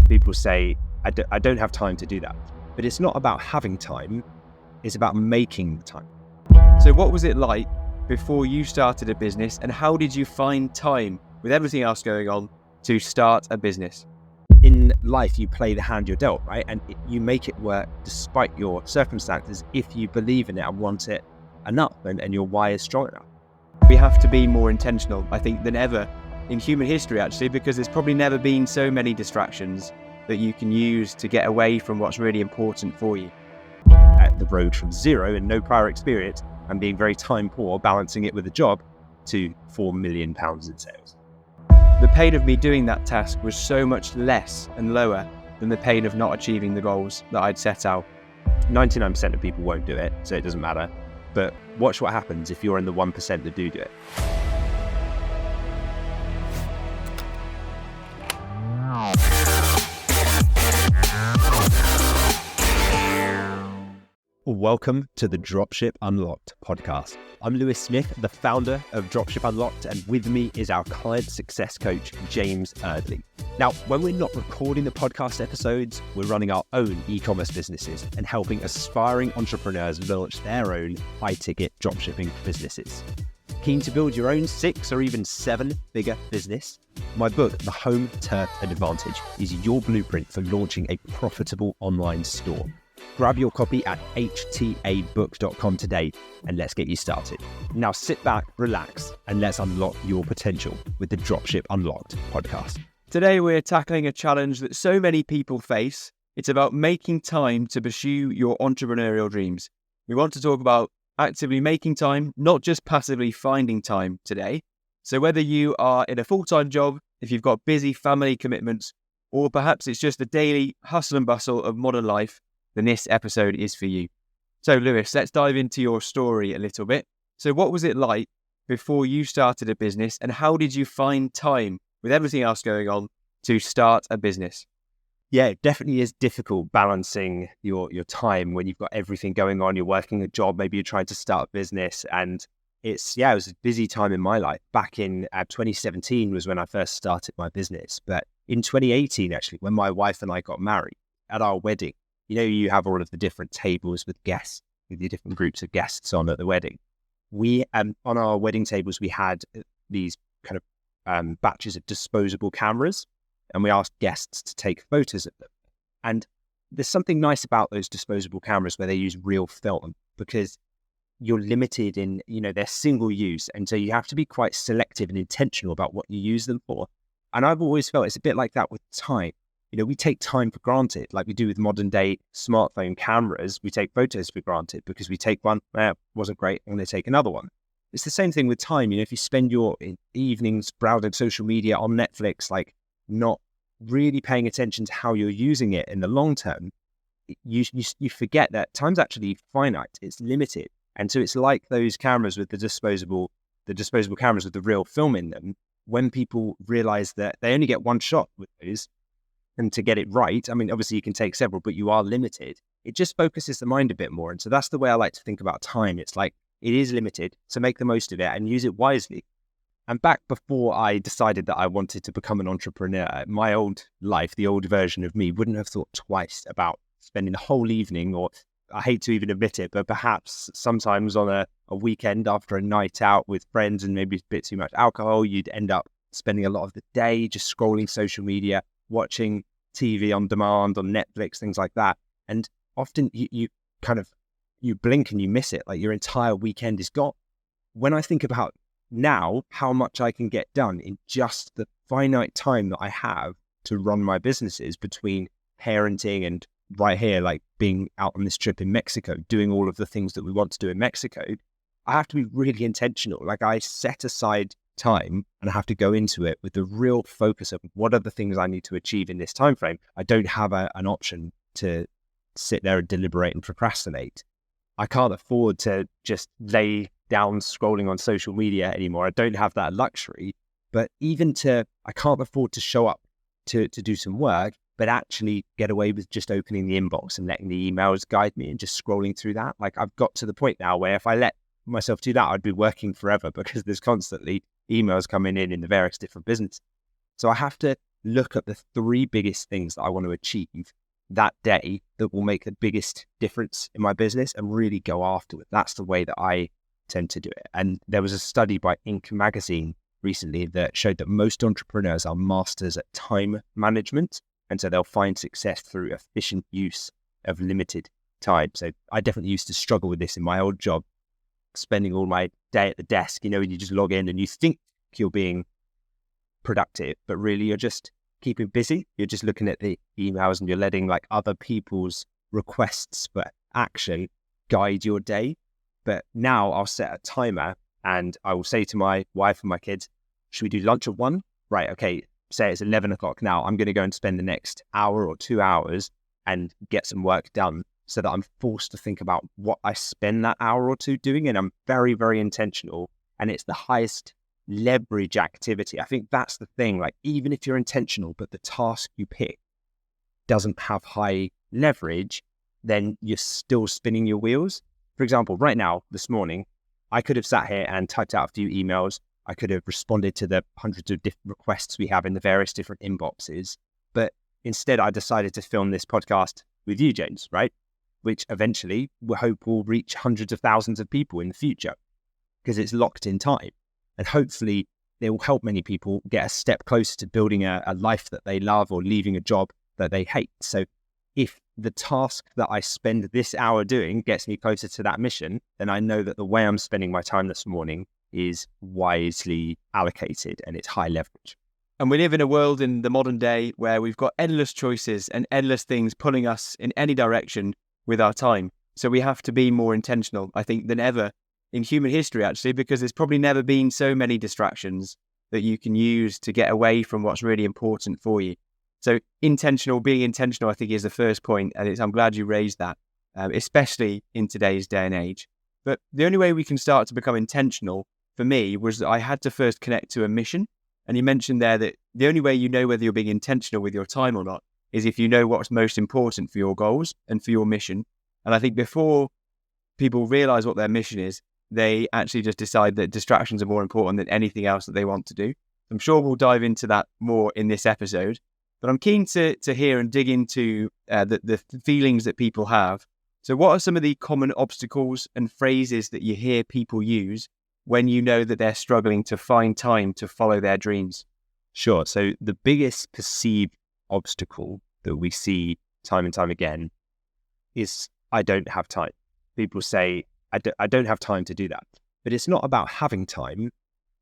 people say, I don't have time to do that. But it's not about having time, it's about making time. So what was it like before you started a business, and how did you find time with everything else going on to start a business? In life, you play the hand you're dealt, right? And you make it work despite your circumstances if you believe in it and want it enough and your why is strong enough. We have to be more intentional, I think, than ever in human history, actually, because there's probably never been so many distractions that you can use to get away from what's really important for you. At the road from zero and no prior experience and being very time poor, balancing it with a job, to £4 million in sales. The pain of me doing that task was so much less and lower than the pain of not achieving the goals that I'd set out. 99% of people won't do it, so it doesn't matter. But watch what happens if you're in the 1% that do it. Welcome to the Dropship Unlocked podcast. I'm Lewis Smith, the founder of Dropship Unlocked, and with me is our client success coach, James Eardley. Now, when we're not recording the podcast episodes, we're running our own e-commerce businesses and helping aspiring entrepreneurs launch their own high-ticket dropshipping businesses. Keen to build your own 6 or even 7-figure business? My book, The Home Turf Advantage, is your blueprint for launching a profitable online store. Grab your copy at htabook.com today and let's get you started. Now sit back, relax, and let's unlock your potential with the Dropship Unlocked podcast. Today we're tackling a challenge that so many people face. It's about making time to pursue your entrepreneurial dreams. We want to talk about actively making time, not just passively finding time today. So whether you are in a full-time job, if you've got busy family commitments, or perhaps it's just the daily hustle and bustle of modern life, then this episode is for you. So Lewis, let's dive into your story a little bit. So what was it like before you started a business, and how did you find time with everything else going on to start a business? Yeah, it definitely is difficult balancing your time when you've got everything going on. You're working a job, maybe you're trying to start a business, and it was a busy time in my life. Back in 2017 was when I first started my business. But in 2018, actually, when my wife and I got married, at our wedding, you have all of the different tables with guests, with the different groups of guests on at the wedding. We, on our wedding tables, we had these kind of batches of disposable cameras, and we asked guests to take photos of them. And there's something nice about those disposable cameras where they use real film, because you're limited in, they're single use. And so you have to be quite selective and intentional about what you use them for. And I've always felt it's a bit like that with time. We take time for granted, like we do with modern day smartphone cameras. We take photos for granted because we take one, wasn't great, I'm going to take another one. It's the same thing with time. If you spend your evenings browsing social media on Netflix, like not really paying attention to how you're using it in the long term, you forget that time's actually finite, it's limited. And so it's like those cameras with the disposable cameras with the real film in them. When people realize that they only get one shot with those, and to get it right, obviously you can take several, but you are limited. It just focuses the mind a bit more. And so that's the way I like to think about time. It's like, it is limited, so make the most of it and use it wisely. And back before I decided that I wanted to become an entrepreneur, my old life, the old version of me, wouldn't have thought twice about spending a whole evening, or I hate to even admit it, but perhaps sometimes on a weekend after a night out with friends and maybe a bit too much alcohol, you'd end up spending a lot of the day just scrolling social media, watching TV on demand, on Netflix, things like that. And often you blink and you miss it, like your entire weekend is gone. When I think about now how much I can get done in just the finite time that I have to run my businesses, between parenting and right here, like being out on this trip in Mexico, doing all of the things that we want to do in Mexico, I have to be really intentional. Like I set aside time and I have to go into it with the real focus of what are the things I need to achieve in this time frame. I don't have an option to sit there and deliberate and procrastinate. I can't afford to just lay down scrolling on social media anymore. I don't have that luxury. But I can't afford to show up to do some work, but actually get away with just opening the inbox and letting the emails guide me and just scrolling through that. Like I've got to the point now where if I let myself do that, I'd be working forever, because there's constantly emails coming in the various different businesses. So I have to look at the 3 biggest things that I want to achieve that day that will make the biggest difference in my business and really go after it. That's the way that I tend to do it. And there was a study by Inc. magazine recently that showed that most entrepreneurs are masters at time management. And so they'll find success through efficient use of limited time. So I definitely used to struggle with this in my old job, spending all my day at the desk, you just log in and you think you're being productive, but really you're just keeping busy. You're just looking at the emails and you're letting like other people's requests for action guide your day. But now I'll set a timer and I will say to my wife and my kids, should we do lunch at 1? Right, okay, say it's 11 o'clock now. I'm going to go and spend the next hour or 2 hours and get some work done so that I'm forced to think about what I spend that hour or 2 doing. And I'm very, very intentional. And it's the highest leverage activity. I think that's the thing. Like, even if you're intentional, but the task you pick doesn't have high leverage, then you're still spinning your wheels. For example, right now, this morning, I could have sat here and typed out a few emails. I could have responded to the hundreds of different requests we have in the various different inboxes. But instead, I decided to film this podcast with you, James, right? Which eventually we hope will reach hundreds of thousands of people in the future because it's locked in time. And hopefully it will help many people get a step closer to building a life that they love or leaving a job that they hate. So if the task that I spend this hour doing gets me closer to that mission, then I know that the way I'm spending my time this morning is wisely allocated and it's high leverage. And we live in a world in the modern day where we've got endless choices and endless things pulling us in any direction with our time. So we have to be more intentional, I think, than ever in human history, actually, because there's probably never been so many distractions that you can use to get away from what's really important for you. So being intentional, I think, is the first point. And I'm glad you raised that, especially in today's day and age. But the only way we can start to become intentional for me was that I had to first connect to a mission. And you mentioned there that the only way you know whether you're being intentional with your time or not is if you know what's most important for your goals and for your mission. And I think before people realize what their mission is, they actually just decide that distractions are more important than anything else that they want to do. I'm sure we'll dive into that more in this episode, but I'm keen to hear and dig into the feelings that people have. So what are some of the common obstacles and phrases that you hear people use when you know that they're struggling to find time to follow their dreams? Sure. So the biggest perceived obstacle that we see time and time again is I don't have time. People say, I don't have time to do that. But it's not about having time.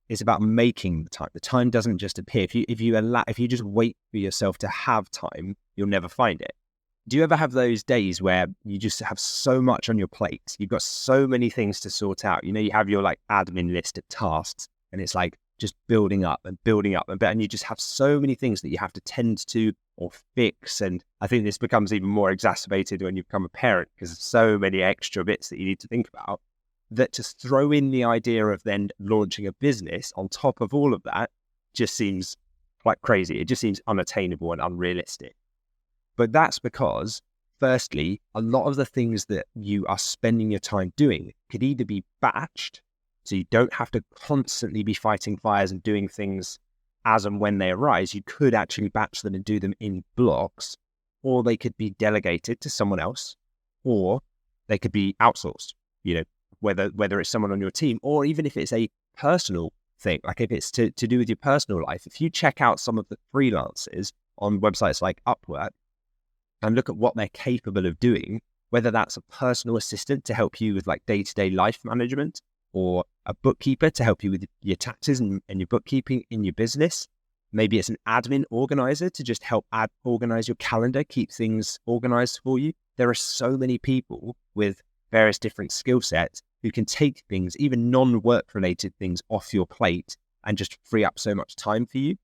It's about making the time. The time doesn't just appear. If you just wait for yourself to have time, you'll never find it. Do you ever have those days where you just have so much on your plate? You've got so many things to sort out. You have your like admin list of tasks and it's like just building up and you just have so many things that you have to tend to or fix. And I think this becomes even more exacerbated when you become a parent because there's so many extra bits that you need to think about, that to throw in the idea of then launching a business on top of all of that just seems quite crazy. It just seems unattainable and unrealistic. But that's because, firstly, a lot of the things that you are spending your time doing could either be batched, so you don't have to constantly be fighting fires and doing things as and when they arise. You could actually batch them and do them in blocks, or they could be delegated to someone else, or they could be outsourced, whether it's someone on your team, or even if it's a personal thing, like if it's to do with your personal life. If you check out some of the freelancers on websites like Upwork and look at what they're capable of doing, whether that's a personal assistant to help you with like day-to-day life management, or a bookkeeper to help you with your taxes and your bookkeeping in your business. Maybe it's an admin organizer to just help organize your calendar, keep things organized for you. There are so many people with various different skill sets who can take things, even non-work related things, off your plate and just free up so much time for you.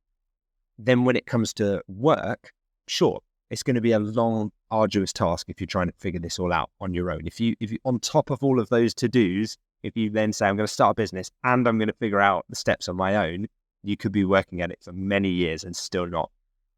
Then when it comes to work, sure, it's going to be a long, arduous task if you're trying to figure this all out on your own. If you on top of all of those to-dos, if you then say, I'm going to start a business and I'm going to figure out the steps on my own, you could be working at it for many years and still not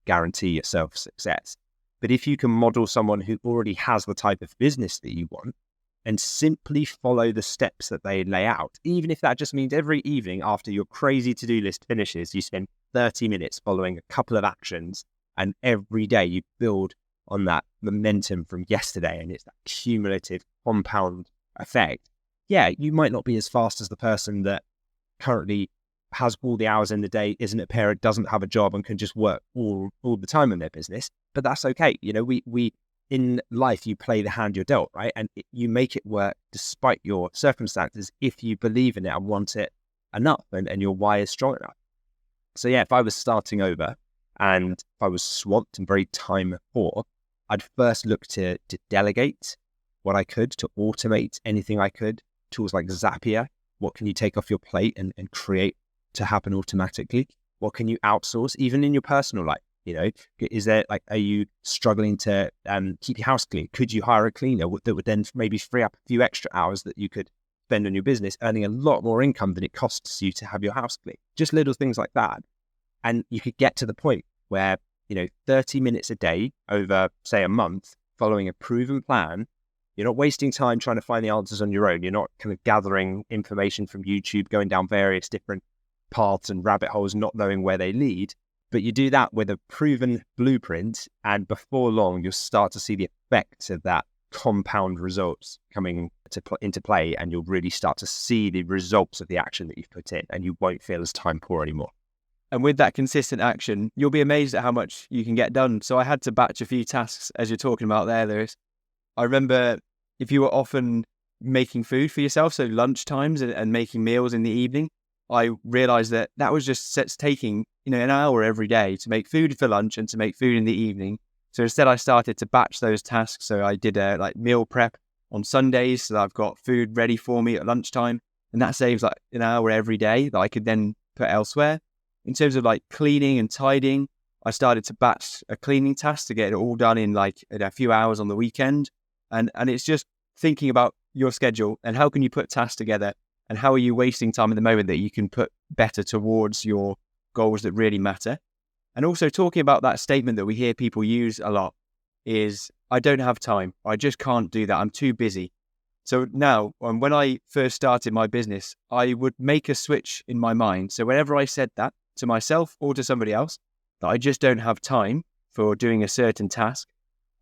guarantee yourself success. But if you can model someone who already has the type of business that you want and simply follow the steps that they lay out, even if that just means every evening after your crazy to-do list finishes, you spend 30 minutes following a couple of actions, and every day you build on that momentum from yesterday, and it's that cumulative compound effect. Yeah, you might not be as fast as the person that currently has all the hours in the day, isn't a parent, doesn't have a job, and can just work all the time in their business. But that's okay. You know, we in life, you play the hand you're dealt, right? And you make it work despite your circumstances if you believe in it and want it enough, and your why is strong enough. So yeah, if I was starting over and if I was swamped and very time poor, I'd first look to delegate what I could, to automate anything I could. Tools like Zapier, what can you take off your plate and create to happen automatically? What can you outsource, even in your personal life? You know, is there are you struggling to keep your house clean? Could you hire a cleaner that would then maybe free up a few extra hours that you could spend on your business, earning a lot more income than it costs you to have your house clean? Just little things like that. And you could get to the point where, 30 minutes a day over, say, a month, following a proven plan. You're not wasting time trying to find the answers on your own. You're not kind of gathering information from YouTube, going down various different paths and rabbit holes, not knowing where they lead. But you do that with a proven blueprint, and before long, you'll start to see the effects of that compound results coming into play, and you'll really start to see the results of the action that you've put in, and you won't feel as time poor anymore. And with that consistent action, you'll be amazed at how much you can get done. So I had to batch a few tasks, as you're talking about there, Lewis. I remember if you were often making food for yourself, so lunch times and making meals in the evening, I realized that was just taking, an hour every day to make food for lunch and to make food in the evening. So instead I started to batch those tasks. So I did meal prep on Sundays, so that I've got food ready for me at lunchtime. And that saves an hour every day that I could then put elsewhere. In terms of cleaning and tidying, I started to batch a cleaning task to get it all done in a few hours on the weekend. And it's just thinking about your schedule and how can you put tasks together, and how are you wasting time at the moment that you can put better towards your goals that really matter. And also talking about that statement that we hear people use a lot is, I don't have time. I just can't do that. I'm too busy. So now, when I first started my business, I would make a switch in my mind. So whenever I said that to myself or to somebody else, that I just don't have time for doing a certain task,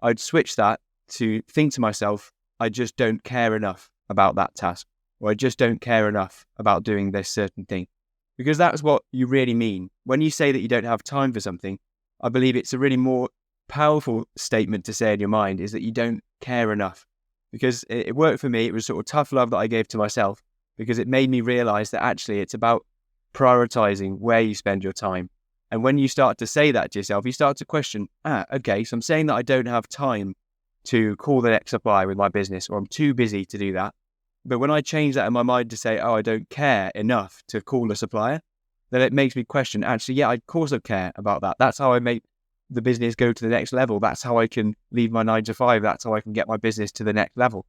I'd switch that to think to myself, I just don't care enough about that task, or I just don't care enough about doing this certain thing. Because that's what you really mean. When you say that you don't have time for something, I believe it's a really more powerful statement to say in your mind, is that you don't care enough. Because it worked for me. It was sort of tough love that I gave to myself, because it made me realize that actually it's about prioritizing where you spend your time. And when you start to say that to yourself, you start to question, okay, so I'm saying that I don't have time to call the next supplier with my business, or I'm too busy to do that. But when I change that in my mind to say, I don't care enough to call a supplier, then it makes me question, actually, yeah, of course I care about that. That's how I make the business go to the next level. That's how I can leave my 9 to 5. That's how I can get my business to the next level.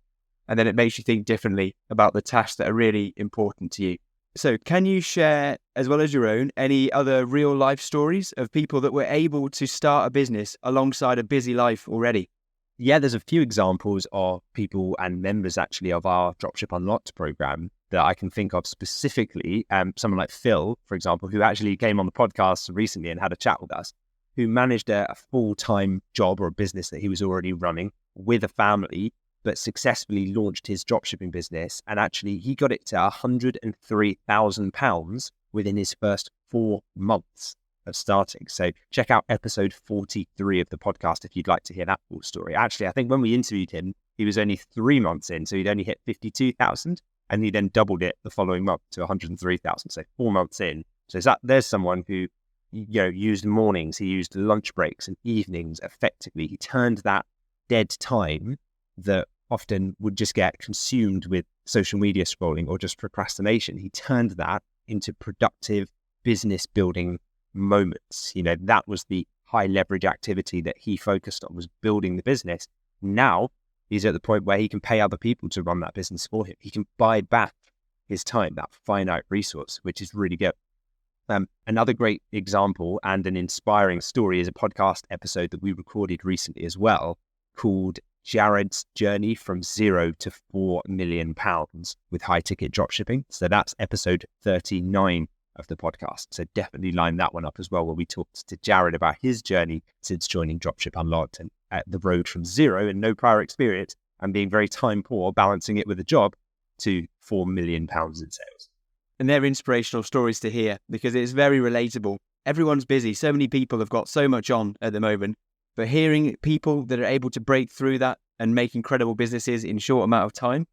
And then it makes you think differently about the tasks that are really important to you. So can you share, as well as your own, any other real life stories of people that were able to start a business alongside a busy life already? Yeah, there's a few examples of people and members actually of our Dropship Unlocked program that I can think of specifically. Someone like Phil, for example, who actually came on the podcast recently and had a chat with us, who managed a full-time job or a business that he was already running with a family, but successfully launched his dropshipping business. And actually he got it to £103,000 within his first 4 months of starting. So check out episode 43 of the podcast if you'd like to hear that full story. Actually, I think when we interviewed him, he was only 3 months in, so he'd only hit 52,000, and he then doubled it the following month to 103,000. So 4 months in. So there's someone who, used mornings, he used lunch breaks and evenings effectively. He turned that dead time that often would just get consumed with social media scrolling or just procrastination. He turned that into productive business building moments. That was the high leverage activity that he focused on, was building the business. Now he's at the point where he can pay other people to run that business for him. He can buy back his time, that finite resource, which is really good. Another great example and an inspiring story is a podcast episode that we recorded recently as well, called Jared's Journey from £0 to £4 million with high ticket dropshipping. So that's episode 39 of the podcast. So definitely line that one up as well, where we talked to Jared about his journey since joining Dropship Unlocked and the road from zero and no prior experience and being very time poor, balancing it with a job, to £4 million in sales. And they're inspirational stories to hear because it's very relatable. Everyone's busy. So many people have got so much on at the moment, but hearing people that are able to break through that and make incredible businesses in a short amount of time,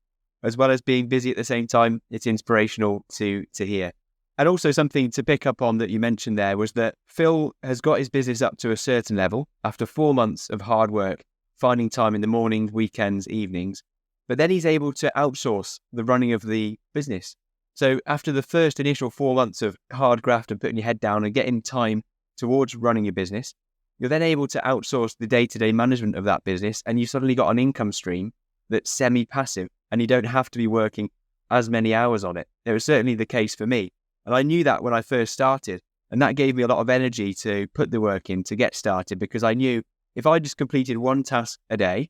as well as being busy at the same time, it's inspirational to hear. And also something to pick up on that you mentioned there was that Phil has got his business up to a certain level after 4 months of hard work, finding time in the mornings, weekends, evenings, but then he's able to outsource the running of the business. So after the first initial 4 months of hard graft and putting your head down and getting time towards running your business, you're then able to outsource the day-to-day management of that business, and you suddenly got an income stream that's semi-passive, and you don't have to be working as many hours on it. It was certainly the case for me. And I knew that when I first started, and that gave me a lot of energy to put the work in to get started, because I knew if I just completed one task a day,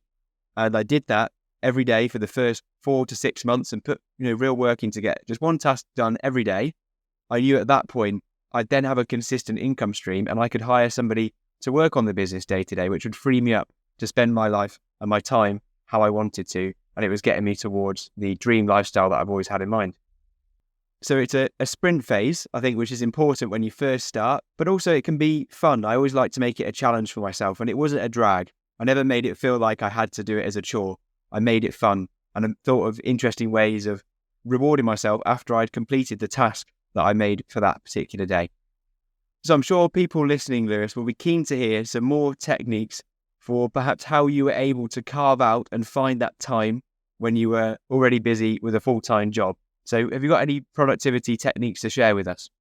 and I did that every day for the first 4 to 6 months and put real work in to get just one task done every day, I knew at that point I'd then have a consistent income stream and I could hire somebody to work on the business day to day, which would free me up to spend my life and my time how I wanted to. And it was getting me towards the dream lifestyle that I've always had in mind. So it's a sprint phase, I think, which is important when you first start, but also it can be fun. I always like to make it a challenge for myself, and it wasn't a drag. I never made it feel like I had to do it as a chore. I made it fun, and I thought of interesting ways of rewarding myself after I'd completed the task that I made for that particular day. So I'm sure people listening, Lewis, will be keen to hear some more techniques for perhaps how you were able to carve out and find that time when you were already busy with a full-time job. So have you got any productivity techniques to share with us?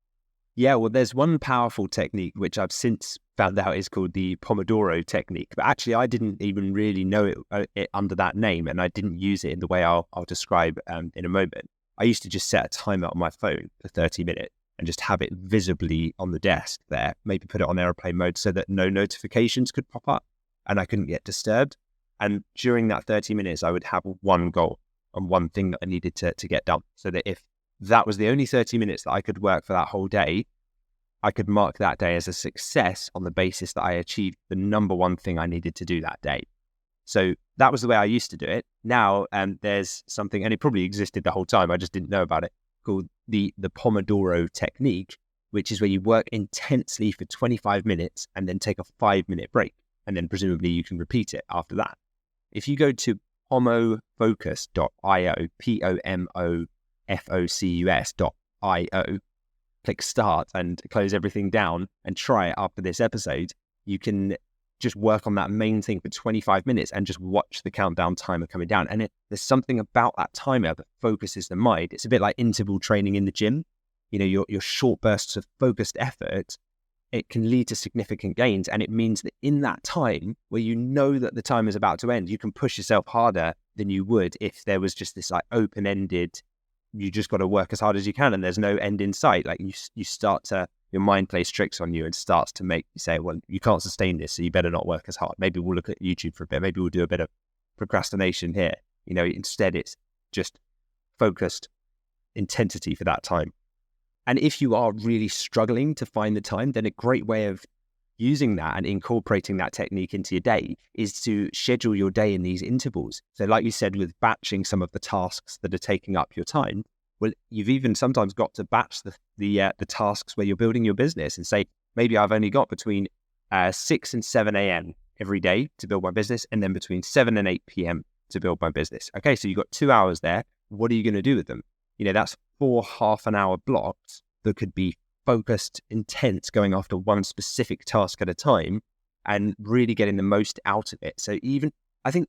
Yeah, well, there's one powerful technique which I've since found out is called the Pomodoro technique. But actually, I didn't even really know it under that name, and I didn't use it in the way I'll describe in a moment. I used to just set a timer on my phone for 30 minutes and just have it visibly on the desk there, maybe put it on airplane mode so that no notifications could pop up and I couldn't get disturbed. And during that 30 minutes, I would have one goal and one thing that I needed to get done, so that if that was the only 30 minutes that I could work for that whole day, I could mark that day as a success on the basis that I achieved the number one thing I needed to do that day. So that was the way I used to do it. Now, there's something, and it probably existed the whole time, I just didn't know about it, called the Pomodoro technique, which is where you work intensely for 25 minutes and then take a 5-minute break. And then presumably you can repeat it after that. If you go to pomofocus.io, pomofocus.io, click start and close everything down and try it after this episode, you can just work on that main thing for 25 minutes and just watch the countdown timer coming down. And there's something about that timer that focuses the mind. It's a bit like interval training in the gym. Your short bursts of focused effort, it can lead to significant gains. And it means that in that time where you know that the time is about to end, you can push yourself harder than you would if there was just this like open-ended, you just got to work as hard as you can and there's no end in sight. Like you start to, your mind plays tricks on you and starts to make you say, well, you can't sustain this, so you better not work as hard. Maybe we'll look at YouTube for a bit. Maybe we'll do a bit of procrastination here. Instead it's just focused intensity for that time. And if you are really struggling to find the time, then a great way of using that and incorporating that technique into your day is to schedule your day in these intervals. So like you said, with batching some of the tasks that are taking up your time, well, you've even sometimes got to batch the tasks where you're building your business and say, maybe I've only got between 6 and 7 a.m. every day to build my business, and then between 7 and 8 p.m. to build my business. Okay, so you've got 2 hours there. What are you going to do with them? That's 4 half-an-hour blocks that could be focused, intense, going after one specific task at a time and really getting the most out of it. So even, I think,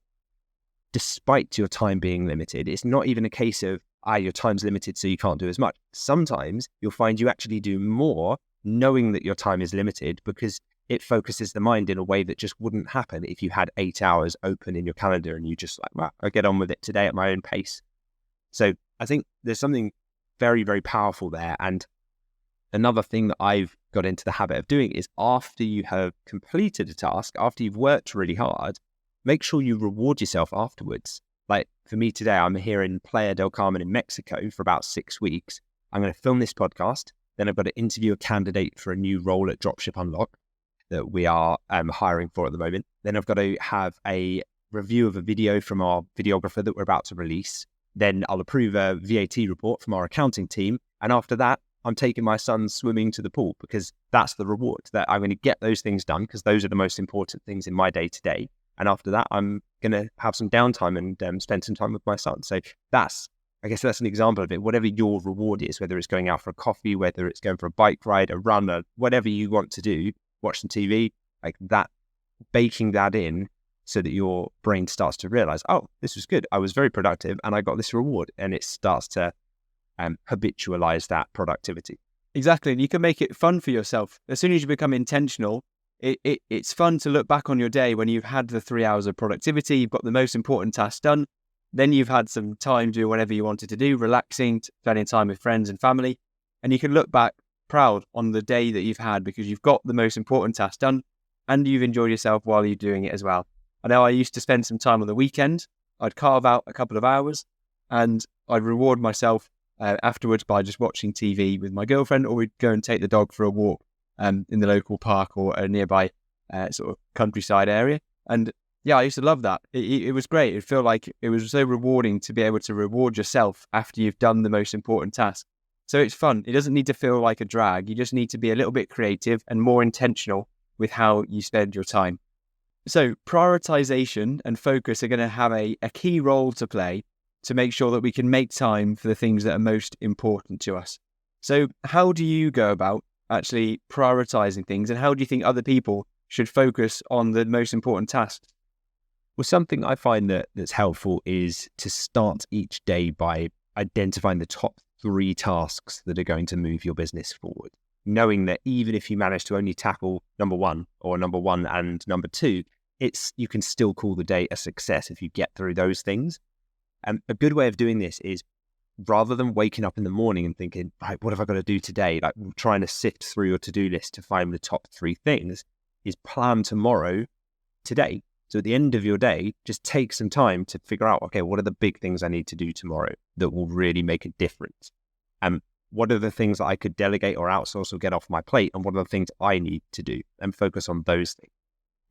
despite your time being limited, it's not even a case of, your time's limited so you can't do as much. Sometimes you'll find you actually do more knowing that your time is limited because it focuses the mind in a way that just wouldn't happen if you had 8 hours open in your calendar and you just like, well, I'll get on with it today at my own pace. So I think there's something very, very powerful there. And another thing that I've got into the habit of doing is after you have completed a task, after you've worked really hard, make sure you reward yourself afterwards. Like for me today, I'm here in Playa del Carmen in Mexico for about 6 weeks. I'm going to film this podcast. Then I've got to interview a candidate for a new role at Dropship Unlock that we are hiring for at the moment. Then I've got to have a review of a video from our videographer that we're about to release. Then I'll approve a VAT report from our accounting team. And after that, I'm taking my son swimming to the pool, because that's the reward, that I'm going to get those things done, because those are the most important things in my day to day. And after that, I'm going to have some downtime and spend some time with my son. So I guess that's an example of it. Whatever your reward is, whether it's going out for a coffee, whether it's going for a bike ride, a run, or whatever you want to do, watch some TV, like that, baking that in so that your brain starts to realize, oh, this was good. I was very productive and I got this reward. And it starts to habitualize that productivity. Exactly. And you can make it fun for yourself. As soon as you become intentional, it's fun to look back on your day when you've had the 3 hours of productivity, you've got the most important task done, then you've had some time to do whatever you wanted to do, relaxing, spending time with friends and family, and you can look back proud on the day that you've had because you've got the most important task done and you've enjoyed yourself while you're doing it as well. I know I used to spend some time on the weekend. I'd carve out a couple of hours and I'd reward myself afterwards by just watching TV with my girlfriend, or we'd go and take the dog for a walk in the local park or a nearby sort of countryside area. And yeah, I used to love that. It was great. It felt like it was so rewarding to be able to reward yourself after you've done the most important task. So it's fun. It doesn't need to feel like a drag. You just need to be a little bit creative and more intentional with how you spend your time. So prioritization and focus are going to have a key role to play to make sure that we can make time for the things that are most important to us. So how do you go about actually prioritizing things, and how do you think other people should focus on the most important tasks? Well, something I find that's helpful is to start each day by identifying the top 3 tasks that are going to move your business forward. Knowing that even if you manage to only tackle number 1 or number 1 and number 2, you can still call the day a success if you get through those things. And a good way of doing this is, rather than waking up in the morning and thinking, right, what have I got to do today? Like trying to sift through your to-do list to find the top 3 things, is plan tomorrow today. So at the end of your day, just take some time to figure out, okay, what are the big things I need to do tomorrow that will really make a difference? And what are the things that I could delegate or outsource or get off my plate? And what are the things I need to do? And focus on those things.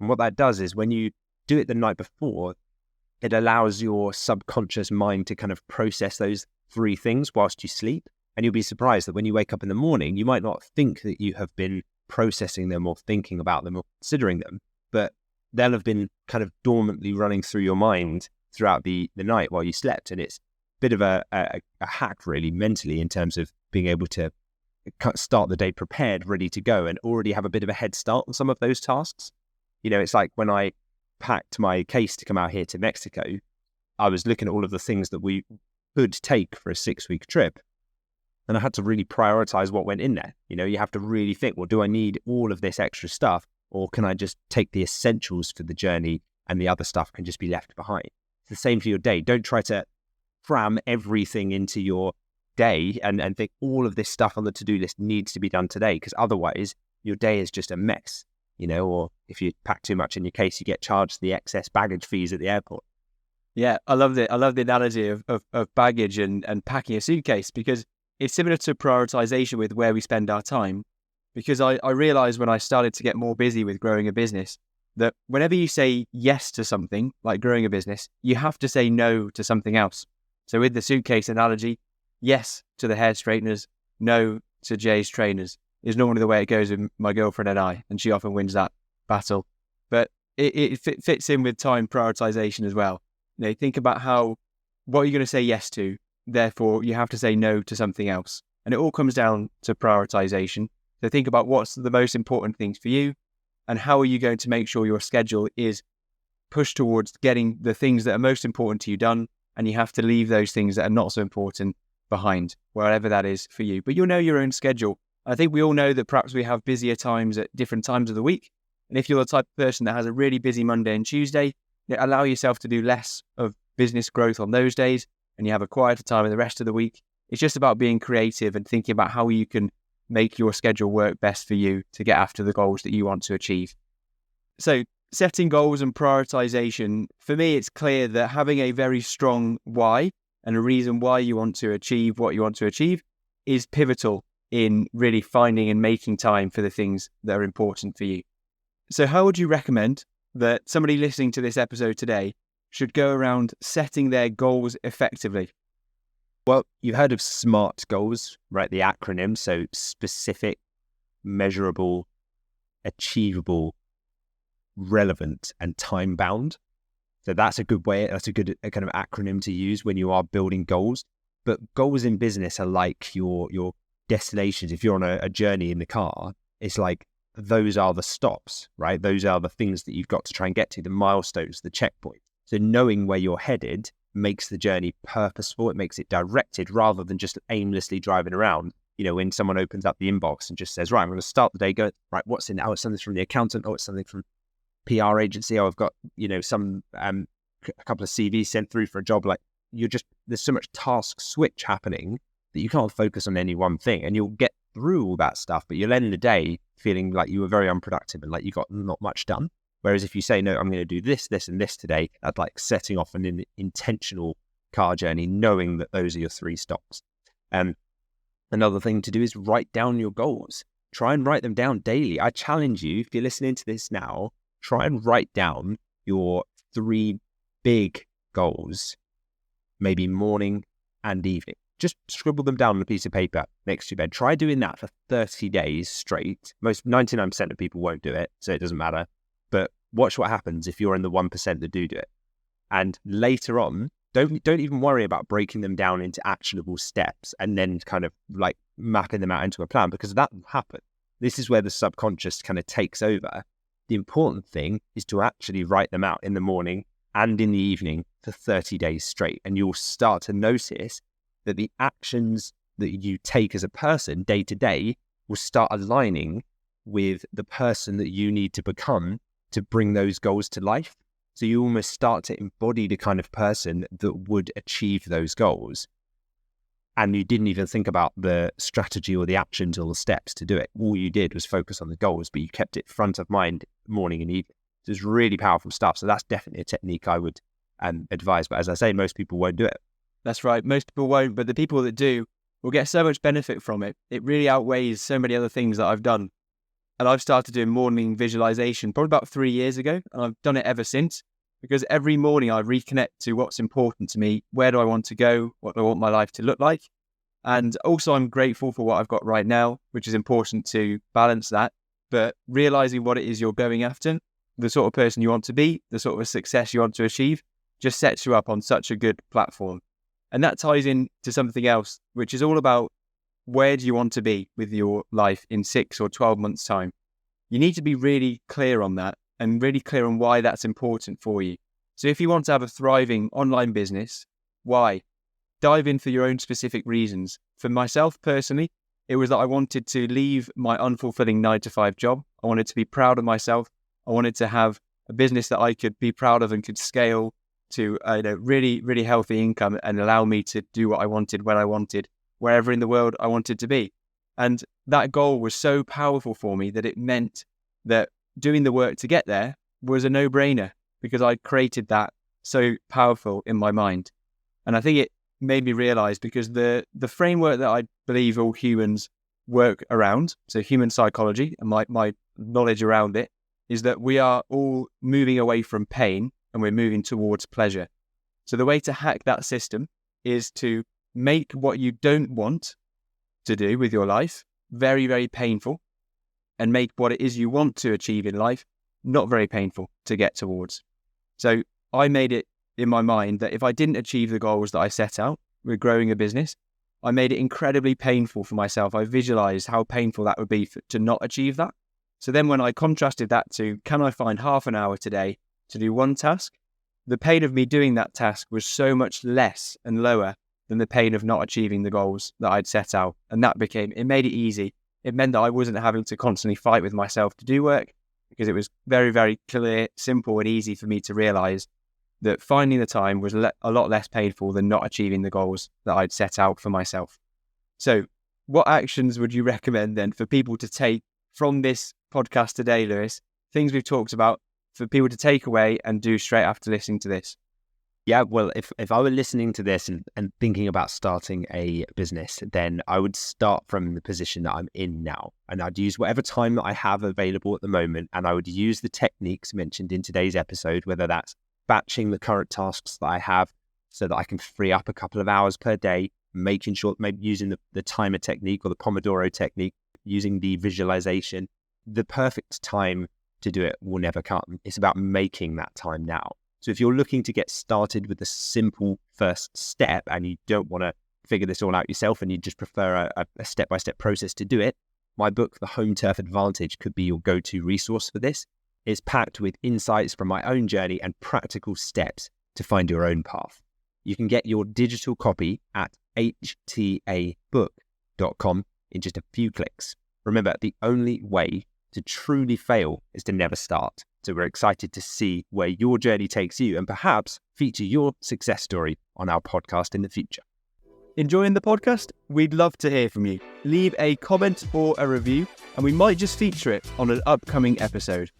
And what that does is, when you do it the night before, it allows your subconscious mind to kind of process those 3 things whilst you sleep. And you'll be surprised that when you wake up in the morning, you might not think that you have been processing them or thinking about them or considering them, but they'll have been kind of dormantly running through your mind throughout the night while you slept. And it's a bit of a hack, really, mentally, in terms of being able to start the day prepared, ready to go, and already have a bit of a head start on some of those tasks. You know, it's like when I packed my case to come out here to Mexico, I was looking at all of the things that we could take for a 6-week trip. And I had to really prioritize what went in there. You know, you have to really think, well, do I need all of this extra stuff? Or can I just take the essentials for the journey and the other stuff can just be left behind? It's the same for your day. Don't try to cram everything into your day and think all of this stuff on the to-do list needs to be done today, because otherwise your day is just a mess. You know, or if you pack too much in your case, you get charged the excess baggage fees at the airport. Yeah, I love it. I love the analogy of baggage and packing a suitcase, because it's similar to prioritization with where we spend our time. Because I realized when I started to get more busy with growing a business that whenever you say yes to something like growing a business, you have to say no to something else. So with the suitcase analogy, yes to the hair straighteners, no to Jay's trainers is normally the way it goes with my girlfriend and I, and she often wins that battle. But it fits in with time prioritization as well. You know, think about what are you going to say yes to? Therefore, you have to say no to something else. And it all comes down to prioritization. So think about what's the most important things for you, and how are you going to make sure your schedule is pushed towards getting the things that are most important to you done, and you have to leave those things that are not so important behind, wherever that is for you. But you'll know your own schedule. I think we all know that perhaps we have busier times at different times of the week. And if you're the type of person that has a really busy Monday and Tuesday, allow yourself to do less of business growth on those days, and you have a quieter time in the rest of the week. It's just about being creative and thinking about how you can make your schedule work best for you to get after the goals that you want to achieve. So setting goals and prioritization, for me, it's clear that having a very strong why and a reason why you want to achieve what you want to achieve is pivotal in really finding and making time for the things that are important for you. So how would you recommend that somebody listening to this episode today should go around setting their goals effectively? Well, you've heard of SMART goals, right? The acronym. So specific, measurable, achievable, relevant, and time bound. So that's a good way. That's a good kind of acronym to use when you are building goals. But goals in business are like your destinations. If you're on a journey in the car, it's like those are the stops, right? Those are the things that you've got to try and get to, the milestones, the checkpoint. So knowing where you're headed makes the journey purposeful. It makes it directed rather than just aimlessly driving around. You know, when someone opens up the inbox and just says, right, I'm going to start the day going, right, what's in now? Oh, it's something from the accountant. Oh, it's something from PR agency. Oh, I've got, you know, some, a couple of CVs sent through for a job. Like there's so much task switch happening that you can't focus on any one thing, and you'll get through all that stuff, but you'll end the day feeling like you were very unproductive and like you got not much done. Whereas if you say, no, I'm going to do this, this, and this today, that's like setting off an intentional car journey, knowing that those are your 3 stops. Another thing to do is write down your goals. Try and write them down daily. I challenge you, if you're listening to this now, try and write down your 3 big goals, maybe morning and evening. Just scribble them down on a piece of paper next to your bed. Try doing that for 30 days straight. 99% of people won't do it, so it doesn't matter. But watch what happens if you're in the 1% that do it. And later on, don't even worry about breaking them down into actionable steps and then kind of like mapping them out into a plan, because that will happen. This is where the subconscious kind of takes over. The important thing is to actually write them out in the morning and in the evening for 30 days straight. And you'll start to notice that the actions that you take as a person day to day will start aligning with the person that you need to become to bring those goals to life. So you almost start to embody the kind of person that would achieve those goals. And you didn't even think about the strategy or the actions or the steps to do it. All you did was focus on the goals, but you kept it front of mind morning and evening. So it's really powerful stuff. So that's definitely a technique I would advise. But as I say, most people won't do it. That's right. Most people won't, but the people that do will get so much benefit from it. It really outweighs so many other things that I've done. And I've started doing morning visualization probably about 3 years ago. And I've done it ever since, because every morning I reconnect to what's important to me. Where do I want to go? What do I want my life to look like? And also I'm grateful for what I've got right now, which is important to balance that. But realizing what it is you're going after, the sort of person you want to be, the sort of success you want to achieve, just sets you up on such a good platform. And that ties in to something else, which is all about where do you want to be with your life in 6 or 12 months' time? You need to be really clear on that and really clear on why that's important for you. So if you want to have a thriving online business, why? Dive in for your own specific reasons. For myself personally, it was that I wanted to leave my unfulfilling 9-to-5 job. I wanted to be proud of myself. I wanted to have a business that I could be proud of and could scale to a really, really healthy income and allow me to do what I wanted when I wanted, wherever in the world I wanted to be. And that goal was so powerful for me that it meant that doing the work to get there was a no-brainer, because I created that so powerful in my mind. And I think it made me realize, because the framework that I believe all humans work around, so human psychology and my knowledge around it, is that we are all moving away from pain and we're moving towards pleasure. So the way to hack that system is to make what you don't want to do with your life very, very painful, and make what it is you want to achieve in life not very painful to get towards. So I made it in my mind that if I didn't achieve the goals that I set out with growing a business, I made it incredibly painful for myself. I visualized how painful that would be to not achieve that. So then when I contrasted that to, can I find half an hour today to do one task? The pain of me doing that task was so much less and lower than the pain of not achieving the goals that I'd set out. And it made it easy. It meant that I wasn't having to constantly fight with myself to do work, because it was very, very clear, simple and easy for me to realize that finding the time was a lot less painful than not achieving the goals that I'd set out for myself. So what actions would you recommend then for people to take from this podcast today, Lewis? Things we've talked about for people to take away and do straight after listening to this. Yeah, well, if I were listening to this and thinking about starting a business, then I would start from the position that I'm in now. And I'd use whatever time that I have available at the moment. And I would use the techniques mentioned in today's episode, whether that's batching the current tasks that I have so that I can free up a couple of hours per day, making sure, maybe using the timer technique or the Pomodoro technique, using the visualization. The perfect time to do it will never come. It's about making that time now. So if you're looking to get started with a simple first step and you don't want to figure this all out yourself and you just prefer a step-by-step process to do it, my book, The Home Turf Advantage, could be your go-to resource for this. It's packed with insights from my own journey and practical steps to find your own path. You can get your digital copy at htabook.com in just a few clicks. Remember, the only way to truly fail is to never start. So we're excited to see where your journey takes you and perhaps feature your success story on our podcast in the future. Enjoying the podcast? We'd love to hear from you. Leave a comment or a review, and we might just feature it on an upcoming episode.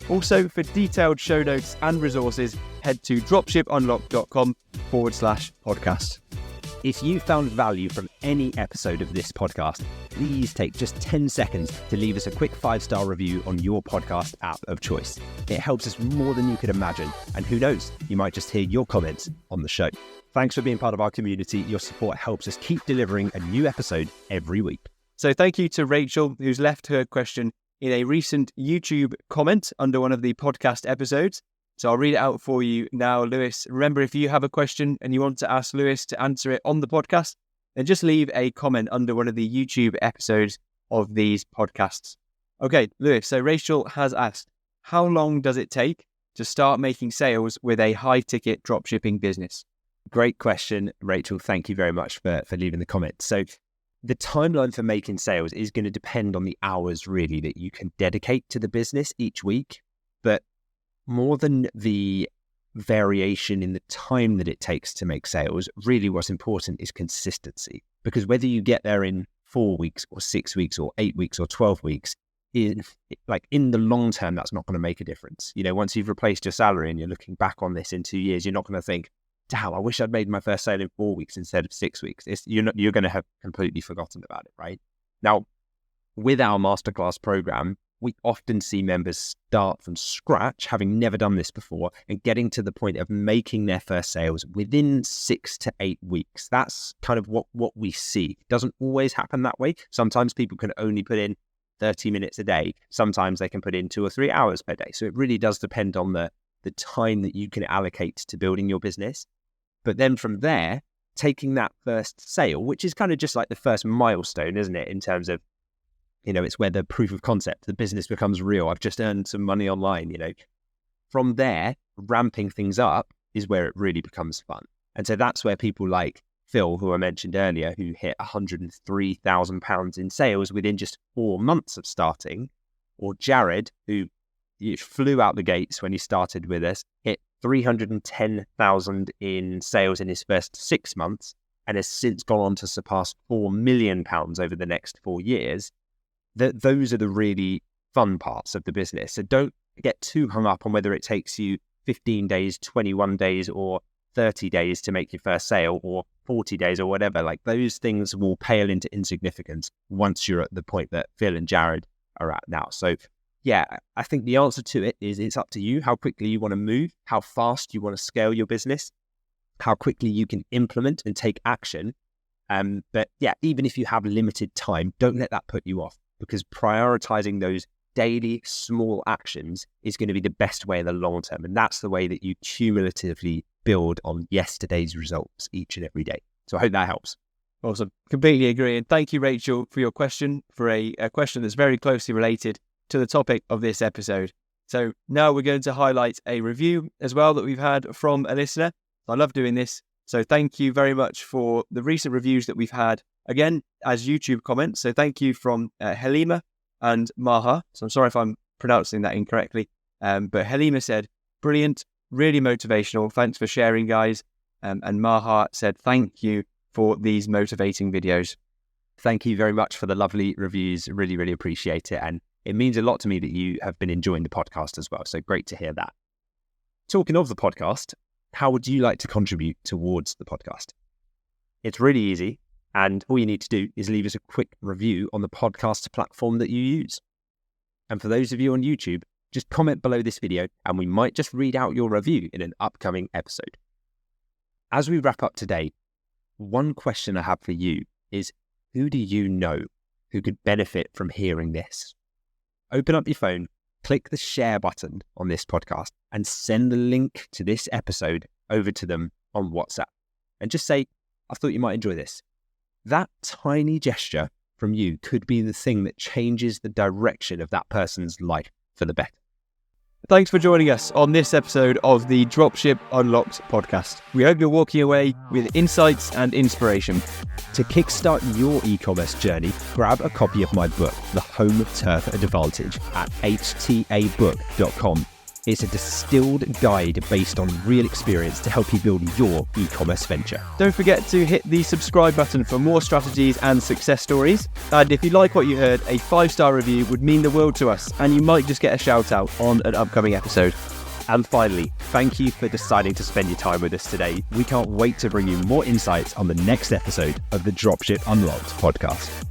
Also, for detailed show notes and resources, head to dropshipunlocked.com/podcast. If you found value from any episode of this podcast, please take just 10 seconds to leave us a quick 5-star review on your podcast app of choice. It helps us more than you could imagine, and who knows, you might just hear your comments on the show. Thanks for being part of our community. Your support helps us keep delivering a new episode every week. So thank you to Rachel, who's left her question in a recent YouTube comment under one of the podcast episodes. So I'll read it out for you now, Lewis. Remember, if you have a question and you want to ask Lewis to answer it on the podcast, then just leave a comment under one of the YouTube episodes of these podcasts. Okay, Lewis, so Rachel has asked, how long does it take to start making sales with a high-ticket dropshipping business? Great question, Rachel. Thank you very much for leaving the comment. So the timeline for making sales is going to depend on the hours really that you can dedicate to the business each week. But more than the variation in the time that it takes to make sales, really what's important is consistency. Because whether you get there in 4 weeks or 6 weeks or 8 weeks or 12 weeks, in the long term, that's not going to make a difference. You know, once you've replaced your salary and you're looking back on this in 2 years, you're not going to think, damn, I wish I'd made my first sale in 4 weeks instead of 6 weeks. You're going to have completely forgotten about it, right? Now, with our masterclass program, we often see members start from scratch, having never done this before, and getting to the point of making their first sales within 6 to 8 weeks. That's kind of what we see. It doesn't always happen that way. Sometimes people can only put in 30 minutes a day. Sometimes they can put in 2 or 3 hours per day. So it really does depend on the time that you can allocate to building your business. But then from there, taking that first sale, which is kind of just like the first milestone, isn't it, in terms of, you know, it's where the proof of concept, the business becomes real. I've just earned some money online, you know. From there, ramping things up is where it really becomes fun. And so that's where people like Phil, who I mentioned earlier, who hit £103,000 in sales within just 4 months of starting, or Jared, who flew out the gates when he started with us, hit 310,000 in sales in his first 6 months, and has since gone on to surpass £4 million over the next 4 years. Those are the really fun parts of the business. So don't get too hung up on whether it takes you 15 days, 21 days, or 30 days to make your first sale, or 40 days, or whatever. Like, those things will pale into insignificance once you're at the point that Phil and Jared are at now. So yeah, I think the answer to it is it's up to you how quickly you want to move, how fast you want to scale your business, how quickly you can implement and take action. But yeah, even if you have limited time, don't let that put you off, because prioritizing those daily small actions is going to be the best way in the long term. And that's the way that you cumulatively build on yesterday's results each and every day. So I hope that helps. Awesome. Completely agree. And thank you, Rachel, for your question, for a question that's very closely related to the topic of this episode. So now we're going to highlight a review as well that we've had from a listener. I love doing this. So thank you very much for the recent reviews that we've had, again, as YouTube comments. So thank you from Halima and Maha. So I'm sorry if I'm pronouncing that incorrectly. But Halima said, brilliant, really motivational. Thanks for sharing, guys. And Maha said, thank you for these motivating videos. Thank you very much for the lovely reviews. Really, really appreciate it. And it means a lot to me that you have been enjoying the podcast as well. So great to hear that. Talking of the podcast, how would you like to contribute towards the podcast? It's really easy, and all you need to do is leave us a quick review on the podcast platform that you use. And for those of you on YouTube, just comment below this video and we might just read out your review in an upcoming episode. As we wrap up today, one question I have for you is, who do you know who could benefit from hearing this? Open up your phone, click the share button on this podcast and send the link to this episode over to them on WhatsApp. And just say, I thought you might enjoy this. That tiny gesture from you could be the thing that changes the direction of that person's life for the better. Thanks for joining us on this episode of the Dropship Unlocked podcast. We hope you're walking away with insights and inspiration. To kickstart your e-commerce journey, grab a copy of my book, The Home Turf Advantage, at htabook.com. It's a distilled guide based on real experience to help you build your e-commerce venture. Don't forget to hit the subscribe button for more strategies and success stories. And if you like what you heard, a 5-star review would mean the world to us, and you might just get a shout out on an upcoming episode. And finally, thank you for deciding to spend your time with us today. We can't wait to bring you more insights on the next episode of the Dropship Unlocked podcast.